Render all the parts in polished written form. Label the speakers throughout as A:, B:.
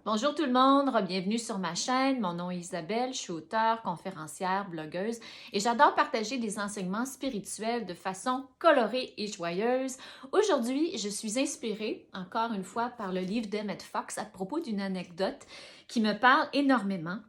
A: Bonjour tout le monde, bienvenue sur ma chaîne. Mon nom est Isabelle, je suis auteure, conférencière, blogueuse et j'adore partager des enseignements spirituels de façon colorée et joyeuse. Aujourd'hui, je suis inspirée, encore une fois, par le livre d'Emmett Fox à propos d'une anecdote qui me parle énormément.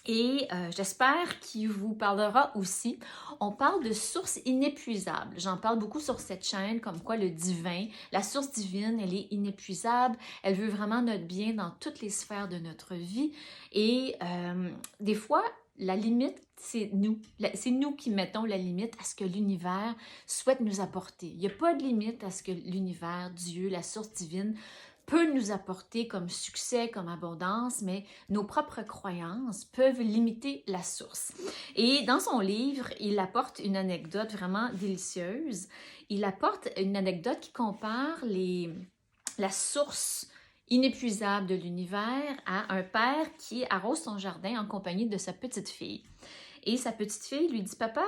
A: Et j'espère qu'il vous parlera aussi. On parle de sources inépuisables. J'en parle beaucoup sur cette chaîne, comme quoi le divin, la source divine, elle est inépuisable. Elle veut vraiment notre bien dans toutes les sphères de notre vie. Et des fois, la limite, c'est nous. C'est nous qui mettons la limite à ce que l'univers souhaite nous apporter. Il n'y a pas de limite à ce que l'univers, Dieu, la source divine, peut nous apporter comme succès, comme abondance, mais nos propres croyances peuvent limiter la source. Et dans son livre, il apporte une anecdote vraiment délicieuse. Il apporte une anecdote qui compare la source inépuisable de l'univers à un père qui arrose son jardin en compagnie de sa petite fille. Et sa petite fille lui dit « Papa,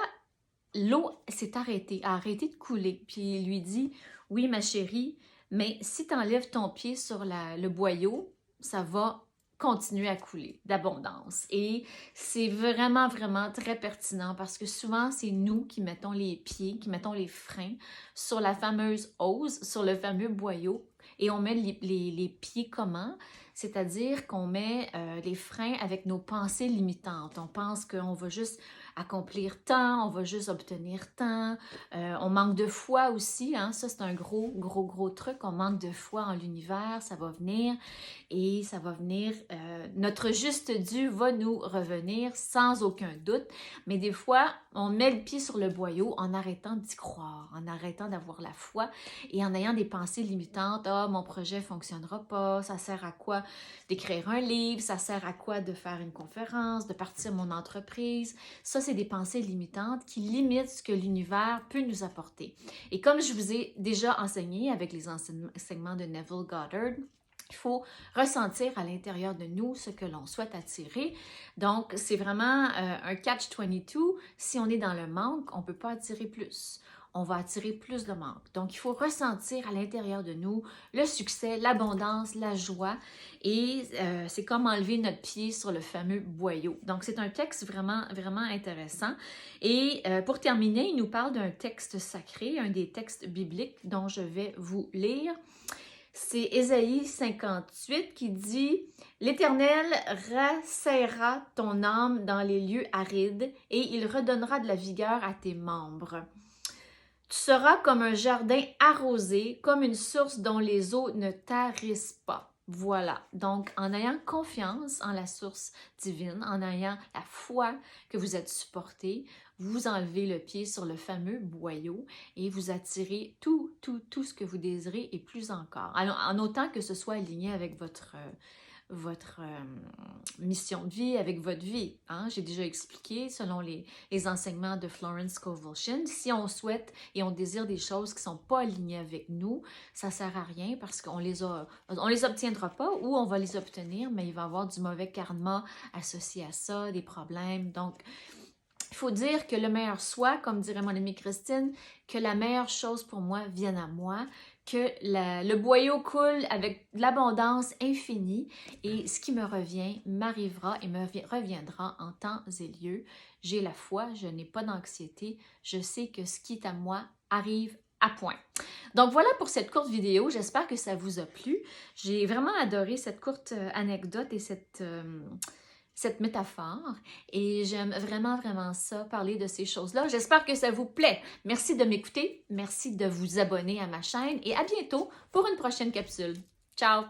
A: l'eau s'est arrêtée, a arrêté de couler. » Puis il lui dit « Oui, ma chérie, mais si tu enlèves ton pied sur le boyau, ça va continuer à couler d'abondance. » Et c'est vraiment, vraiment très pertinent parce que souvent, c'est nous qui mettons les pieds, qui mettons les freins sur la fameuse hose, sur le fameux boyau. Et on met les pieds comment? C'est-à-dire qu'on met les freins avec nos pensées limitantes. On pense qu'on va juste accomplir tant, on va juste obtenir tant. On manque de foi aussi, hein? Ça c'est un gros truc. On manque de foi en l'univers, ça va venir et ça va venir. Notre juste dû va nous revenir sans aucun doute. Mais des fois, on met le pied sur le boyau en arrêtant d'y croire, en arrêtant d'avoir la foi et en ayant des pensées limitantes. Ah, mon projet ne fonctionnera pas, ça sert à quoi d'écrire un livre, ça sert à quoi de faire une conférence, de partir mon entreprise. Ça, c'est des pensées limitantes qui limitent ce que l'univers peut nous apporter. Et comme je vous ai déjà enseigné avec les enseignements de Neville Goddard, il faut ressentir à l'intérieur de nous ce que l'on souhaite attirer. Donc, c'est vraiment un catch-22. Si on est dans le manque, on ne peut pas attirer plus. On va attirer plus de manque. Donc, il faut ressentir à l'intérieur de nous le succès, l'abondance, la joie. Et c'est comme enlever notre pied sur le fameux boyau. Donc, c'est un texte vraiment, vraiment intéressant. Et pour terminer, il nous parle d'un texte sacré, un des textes bibliques dont je vais vous lire. C'est Ésaïe 58 qui dit « L'Éternel rassaillera ton âme dans les lieux arides et il redonnera de la vigueur à tes membres. Tu seras comme un jardin arrosé, comme une source dont les eaux ne tarissent pas. » Voilà, donc en ayant confiance en la source divine, en ayant la foi que vous êtes supporté, vous enlevez le pied sur le fameux boyau et vous attirez tout ce que vous désirez et plus encore. Alors, en autant que ce soit aligné avec votre mission de vie, avec votre vie. Hein? J'ai déjà expliqué, selon les enseignements de Florence Scovel Shinn, si on souhaite et on désire des choses qui ne sont pas alignées avec nous, ça ne sert à rien parce qu'on les obtiendra pas ou on va les obtenir, mais il va y avoir du mauvais karma associé à ça, des problèmes. Donc, il faut dire que le meilleur soit, comme dirait mon amie Christine, que la meilleure chose pour moi vienne à moi, que le boyau coule avec de l'abondance infinie et ce qui me revient m'arrivera et me reviendra en temps et lieu. J'ai la foi, je n'ai pas d'anxiété, je sais que ce qui est à moi arrive à point. Donc voilà pour cette courte vidéo, j'espère que ça vous a plu. J'ai vraiment adoré cette courte anecdote et cette métaphore et j'aime vraiment, vraiment ça, parler de ces choses-là. J'espère que ça vous plaît. Merci de m'écouter, merci de vous abonner à ma chaîne et à bientôt pour une prochaine capsule. Ciao!